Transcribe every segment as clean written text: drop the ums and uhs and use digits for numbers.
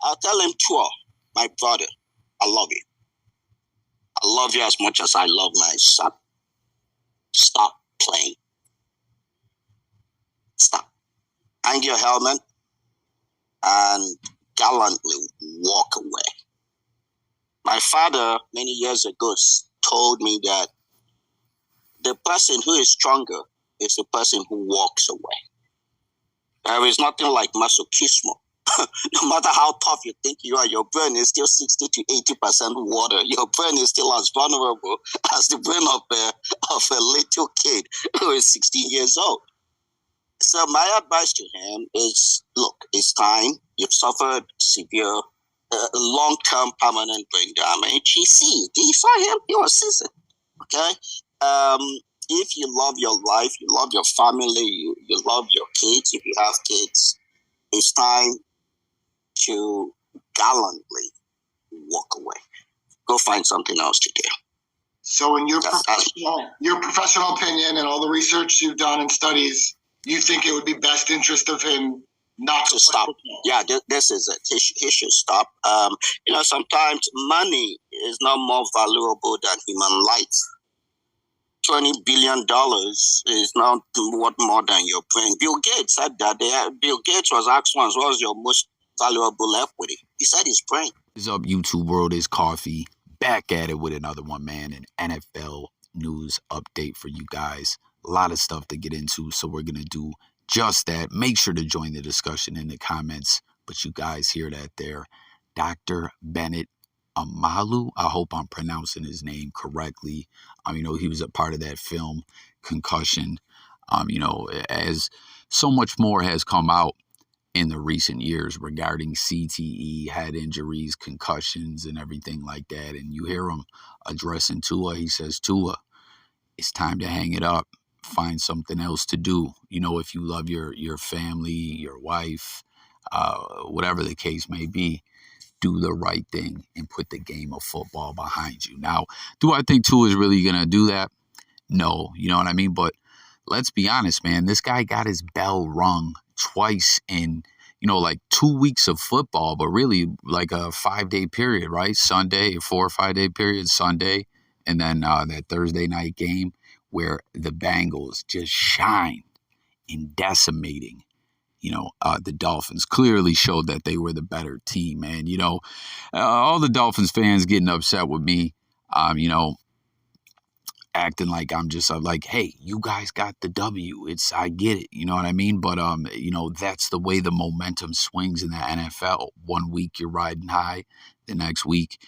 I'll tell him, Chua, my brother, I love you. I love you as much as I love my son. Stop playing. Stop. Hang your helmet and gallantly walk away. My father, many years ago, told me that the person who is stronger is the person who walks away. There is nothing like masochismo. No matter how tough you think you are, your brain is still 60 to 80% water. Your brain is still as vulnerable as the brain of a little kid who is 16 years old. So my advice to him is, look, it's time. You've suffered severe, long-term permanent brain damage. You saw him, he was seasoned. Okay? If you love your life, you love your family, you love your kids, if you have kids, it's time to gallantly walk away. Go find something else to do. So in your professional opinion and all the research you've done and studies, you think it would be best interest of him not to stop? Football? Yeah, this is it. He should stop. Sometimes money is not more valuable than human life. $20 billion is not worth more than your brain. Bill Gates said that. Bill Gates was asked once, what was your most valuable equity? He said his brain. What's up, YouTube world? Is Coffee back at it with another one, man. An NFL news update for you guys. A lot of stuff to get into, so we're going to do just that. Make sure to join the discussion in the comments. But you guys hear that there. Dr. Bennett Amalu, I hope I'm pronouncing his name correctly. He was a part of that film, Concussion. As so much more has come out in the recent years regarding CTE, head injuries, concussions, and everything like that. And you hear him addressing Tua. He says, Tua, it's time to hang it up. Find something else to do. If you love your family, your wife, whatever the case may be, do the right thing and put the game of football behind you. Now, do I think Tua is really going to do that? No, you know what I mean? But let's be honest, man. This guy got his bell rung twice in, 2 weeks of football, but really like a 5-day period, right? Sunday, a 4 or 5 day period, Sunday, and then that Thursday night game where the Bengals just shined in decimating the Dolphins. Clearly showed that they were the better team, man. All the Dolphins fans getting upset with me, acting like I'm just like, hey, you guys got the W. I get it. You know what I mean? But, that's the way the momentum swings in the NFL. 1 week you're riding high. The next week,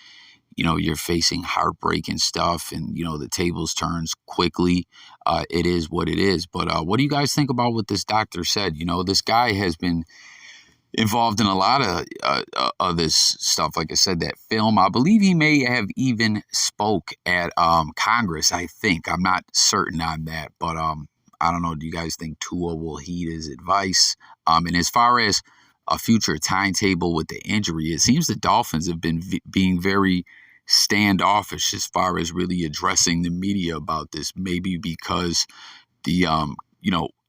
you're facing heartbreaking stuff and, the tables turns quickly. It is what it is. But what do you guys think about what this doctor said? This guy has been involved in a lot of this stuff. Like I said, that film, I believe he may have even spoke at Congress, I think. I'm not certain on that. But I don't know. Do you guys think Tua will heed his advice? And as far as a future timetable with the injury, it seems the Dolphins have been being very standoffish as far as really addressing the media about this, maybe because the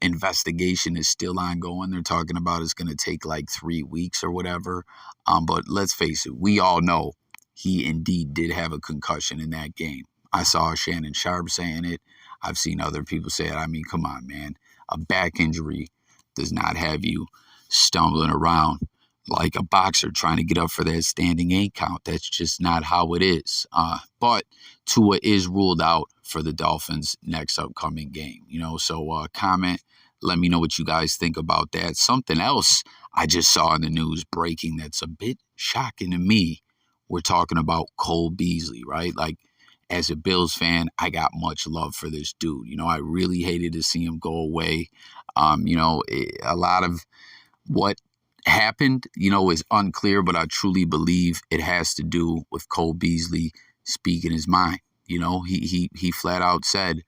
investigation is still ongoing. They're talking about it's going to take like 3 weeks or whatever. But let's face it, we all know he indeed did have a concussion in that game. I saw Shannon Sharp saying it. I've seen other people say it. I mean, come on, man. A back injury does not have you stumbling around like a boxer trying to get up for that standing 8 count. That's just not how it is. But Tua is ruled out for the Dolphins' next upcoming game. So comment. Let me know what you guys think about that. Something else I just saw in the news breaking that's a bit shocking to me. We're talking about Cole Beasley, right? Like, as a Bills fan, I got much love for this dude. I really hated to see him go away. A lot of what happened, is unclear, but I truly believe it has to do with Cole Beasley speaking his mind. He flat out said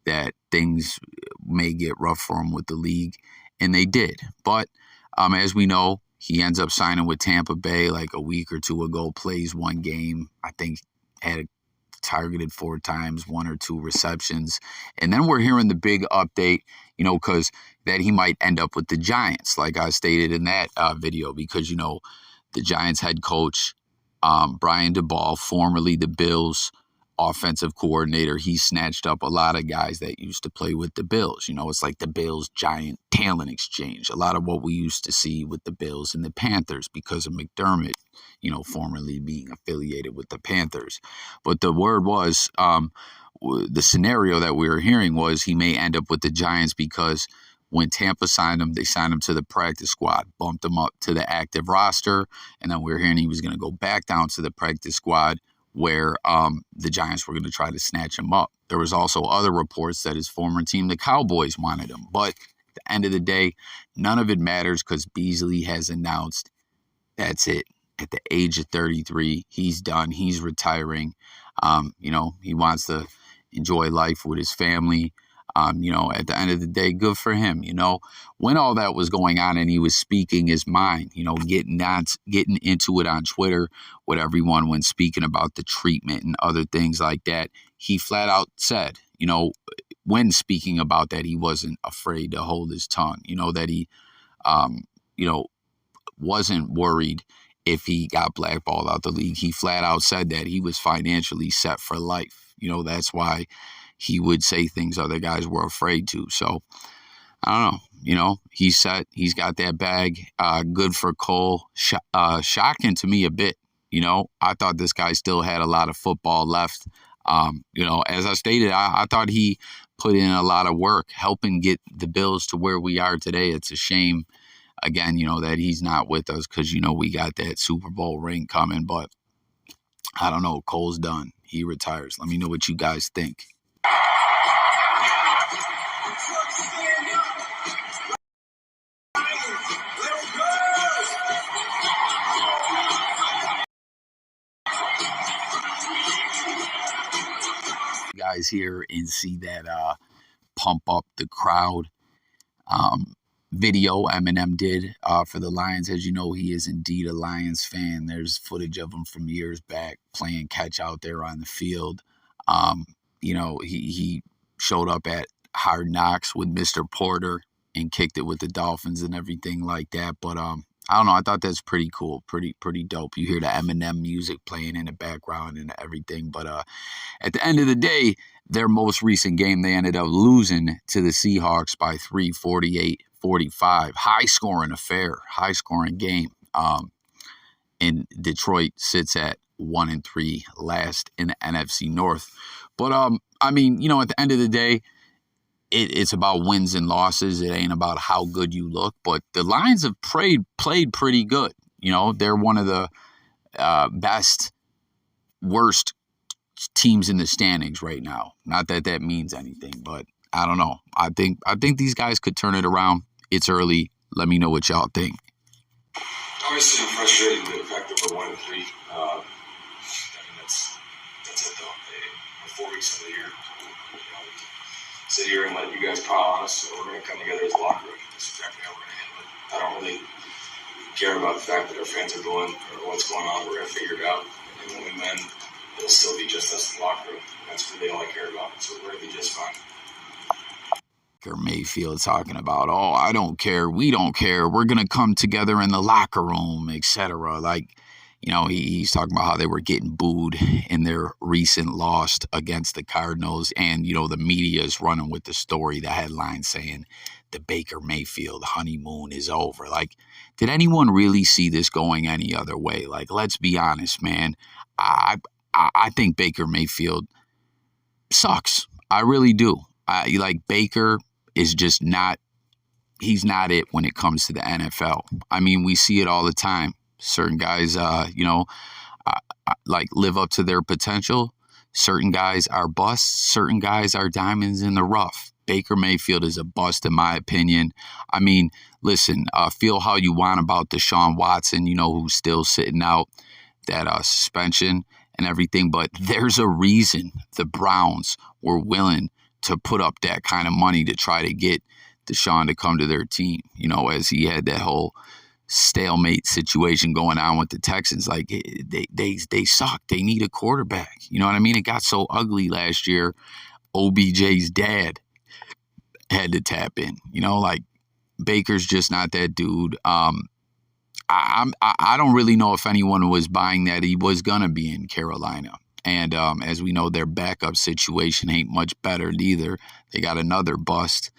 that things may get rough for him with the league, and they did. But as we know, he ends up signing with Tampa Bay like a week or two ago, plays 1 game, I think had targeted 4 times, 1 or 2 receptions. And then we're hearing the big update, because that he might end up with the Giants, like I stated in that video, because, the Giants head coach, Brian DeBall, formerly the Bills offensive coordinator, he snatched up a lot of guys that used to play with the Bills. You know, it's like the Bills giant talent exchange. A lot of what we used to see with the Bills and the Panthers because of McDermott, you know, formerly being affiliated with the Panthers. But the word was, the scenario that we were hearing was he may end up with the Giants because when Tampa signed him, they signed him to the practice squad, bumped him up to the active roster, and then we were hearing he was going to go back down to the practice squad where the Giants were going to try to snatch him up. There was also other reports that his former team, the Cowboys, wanted him. But at the end of the day, none of it matters because Beasley has announced that's it. At the age of 33, he's done. He's retiring. You know, he wants to enjoy life with his family. You know, at the end of the day, good for him. You know, when all that was going on and he was speaking his mind, you know, getting into it on Twitter with everyone when speaking about the treatment and other things like that, he flat out said, you know, when speaking about that, he wasn't afraid to hold his tongue, you know, that he, you know, wasn't worried if he got blackballed out the league. He flat out said that he was financially set for life. You know, that's why he would say things other guys were afraid to. So, I don't know. You know, he's set. He's got that bag. Good for Cole. Shocking to me a bit. You know, I thought this guy still had a lot of football left. You know, as I stated, I thought he put in a lot of work helping get the Bills to where we are today. It's a shame, again, you know, that he's not with us because, you know, we got that Super Bowl ring coming. But I don't know. Cole's done. He retires. Let me know what you guys think. Guys here and see that pump up the crowd video Eminem did for the Lions. As you know, he is indeed a Lions fan. There's footage of him from years back playing catch out there on the field. You know, he showed up at Hard Knocks with Mr. Porter and kicked it with the Dolphins and everything like that. But I don't know. I thought that's pretty cool, pretty dope. You hear the Eminem music playing in the background and everything. But at the end of the day, their most recent game, they ended up losing to the Seahawks by 3, 48-45. High-scoring affair, high-scoring game. And Detroit sits at 1-3, last in the NFC North. But, I mean, you know, at the end of the day, it's about wins and losses. It ain't about how good you look. But the Lions have played pretty good. You know, they're one of the best, worst teams in the standings right now. Not that that means anything, but I don't know. I think these guys could turn it around. It's early. Let me know what y'all think. Obviously, I'm frustrated with the fact that we're 1-3. I mean, that's it though. We're 4 weeks into the year. You know, we can sit here and let you guys pile on us. So we're going to come together as a locker room. That's exactly how we're going to handle it. I don't really care about the fact that our fans are going or what's going on. We're going to figure it out. And when we win, it'll still be just us in the locker room. That's really all I care about. So we're going to be just fine. Baker Mayfield talking about, oh, I don't care. We don't care. We're going to come together in the locker room, etc. Like, you know, he's talking about how they were getting booed in their recent loss against the Cardinals. And, you know, the media is running with the story, the headline saying the Baker Mayfield honeymoon is over. Like, did anyone really see this going any other way? Like, let's be honest, man. I think Baker Mayfield sucks. I really do. Like, Baker is just not, he's not it when it comes to the NFL. I mean, we see it all the time. Certain guys, you know, like live up to their potential. Certain guys are busts. Certain guys are diamonds in the rough. Baker Mayfield is a bust, in my opinion. I mean, listen, feel how you want about Deshaun Watson, you know, who's still sitting out that suspension and everything. But there's a reason the Browns were willing to put up that kind of money to try to get Deshaun to come to their team, you know, as he had that whole stalemate situation going on with the Texans. Like, they suck. They need a quarterback. You know what I mean? It got so ugly last year. OBJ's dad had to tap in. You know, like, Baker's just not that dude. I I don't really know if anyone was buying that he was gonna be in Carolina. And as we know, their backup situation ain't much better neither. They got another bust.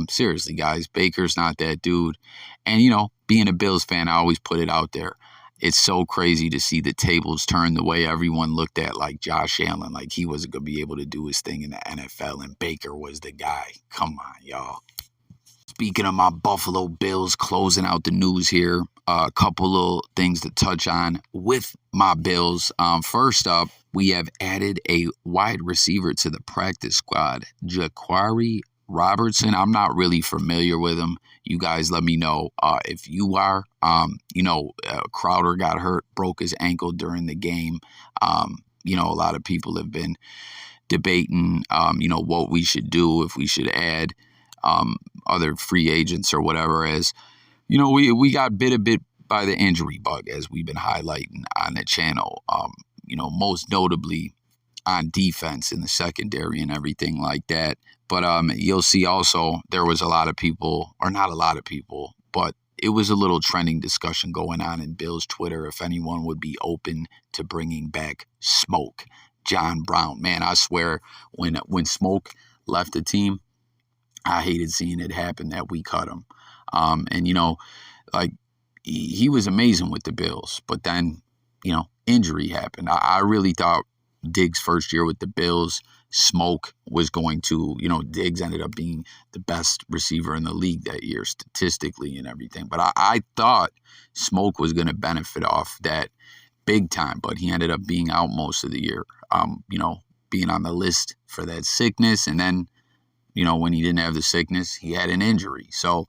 Seriously, guys, Baker's not that dude. And, being a Bills fan, I always put it out there. It's so crazy to see the tables turn the way everyone looked at like Josh Allen, like he wasn't going to be able to do his thing in the NFL, and Baker was the guy. Come on, y'all. Speaking of my Buffalo Bills, closing out the news here, a couple little things to touch on with my Bills. First up, we have added a wide receiver to the practice squad, Jaquari Robertson. I'm not really familiar with him. You guys let me know if you are. Crowder got hurt, broke his ankle during the game. A lot of people have been debating, what we should do, if we should add other free agents or whatever. As we got bit a bit by the injury bug, as we've been highlighting on the channel. Most notably on defense in the secondary and everything like that. But you'll see also there was a lot of people, or not a lot of people, but it was a little trending discussion going on in Bill's Twitter if anyone would be open to bringing back Smoke, John Brown. Man, I swear when Smoke left the team, I hated seeing it happen that we cut him. He was amazing with the Bills, but then, injury happened. I really thought Diggs' first year with the Bills, Smoke was going to, Diggs ended up being the best receiver in the league that year statistically and everything. But I thought Smoke was going to benefit off that big time, but he ended up being out most of the year, being on the list for that sickness. And then, when he didn't have the sickness, he had an injury. So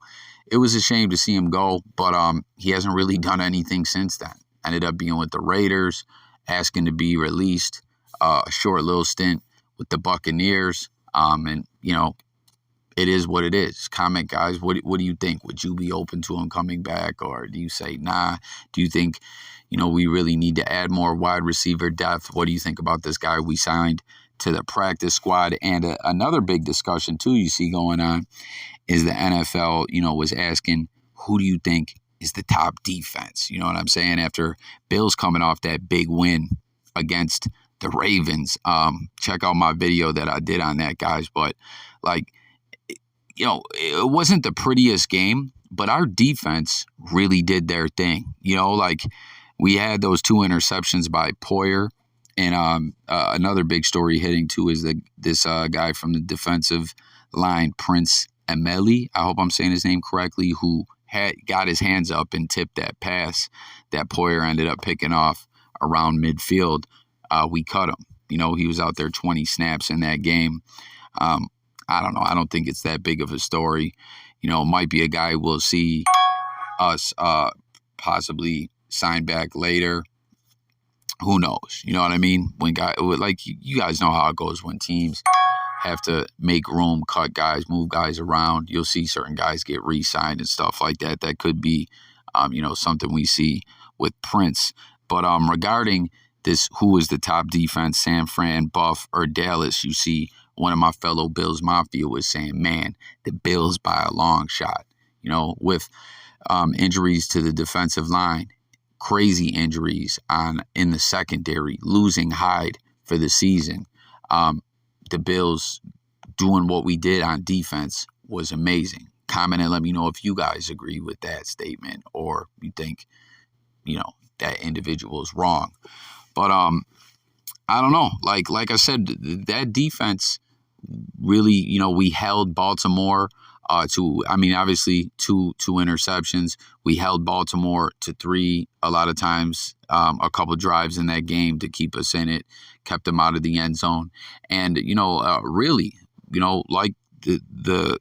it was a shame to see him go, but he hasn't really done anything since then. Ended up being with the Raiders, asking to be released, a short little stint with the Buccaneers. It is what it is. Comment, guys. What do you think? Would you be open to him coming back, or do you say nah? Do you think, we really need to add more wide receiver depth? What do you think about this guy we signed to the practice squad? And another big discussion too you see going on is the NFL, was asking, who do you think is the top defense? You know what I'm saying? After Bills coming off that big win against the Ravens. Check out my video that I did on that, guys. But it wasn't the prettiest game, but our defense really did their thing. We had those 2 interceptions by Poyer. And another big story hitting too is this guy from the defensive line, Prince Emeli, I hope I'm saying his name correctly, who had got his hands up and tipped that pass that Poyer ended up picking off around midfield. We cut him. He was out there 20 snaps in that game. I don't know. I don't think it's that big of a story. It might be a guy we'll see us possibly sign back later. Who knows? You know what I mean? When you guys know how it goes when teams have to make room, cut guys, move guys around. You'll see certain guys get re-signed and stuff like that. That could be, something we see with Prince. But regarding this, who is the top defense, San Fran, Buff, or Dallas? You see, one of my fellow BillsMafia was saying, man, the Bills by a long shot. With injuries to the defensive line, crazy injuries in the secondary, losing Hyde for the season. The Bills doing what we did on defense was amazing. Comment and let me know if you guys agree with that statement, or you think, that individual is wrong. But I don't know. Like I said, that defense really, we held Baltimore obviously two interceptions. We held Baltimore to 3 a lot of times, a couple drives in that game to keep us in it, kept them out of the end zone. And, really, like the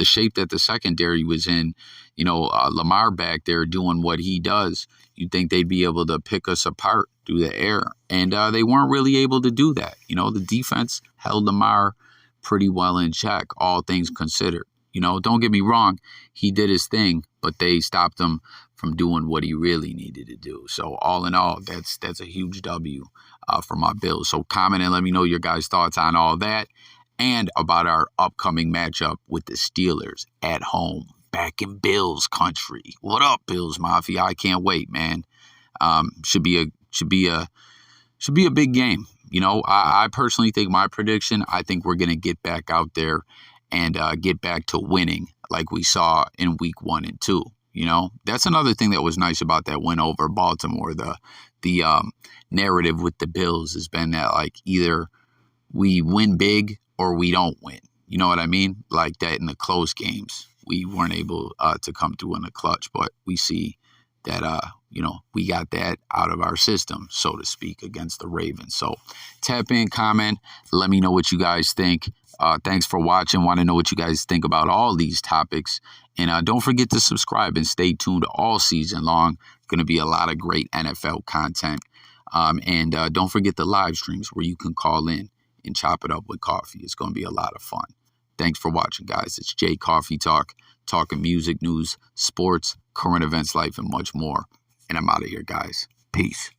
shape that the secondary was in, Lamar back there doing what he does, you'd think they'd be able to pick us apart through the air. And they weren't really able to do that. The defense held Lamar pretty well in check, all things considered. Don't get me wrong, he did his thing, but they stopped him from doing what he really needed to do. So all in all, that's a huge W for my Bills. So comment and let me know your guys' thoughts on all that and about our upcoming matchup with the Steelers at home. back in Bills country. What up, Bills Mafia? I can't wait, man. Should be a big game. You know, I personally think my prediction, I think we're going to get back out there and get back to winning like we saw in week 1 and 2. You know, that's another thing that was nice about that win over Baltimore. The narrative with the Bills has been that, like, either we win big or we don't win. You know what I mean? Like that in the close games, we weren't able to come through in the clutch, but we see that, you know, we got that out of our system, so to speak, against the Ravens. So tap in, comment, let me know what you guys think. Thanks for watching. Want to know what you guys think about all these topics. And don't forget to subscribe and stay tuned all season long. Going to be a lot of great NFL content. And don't forget the live streams where you can call in and chop it up with coffee. It's going to be a lot of fun. Thanks for watching, guys. It's Jay Coffee Talk, talking music, news, sports, current events, life, and much more. And I'm out of here, guys. Peace.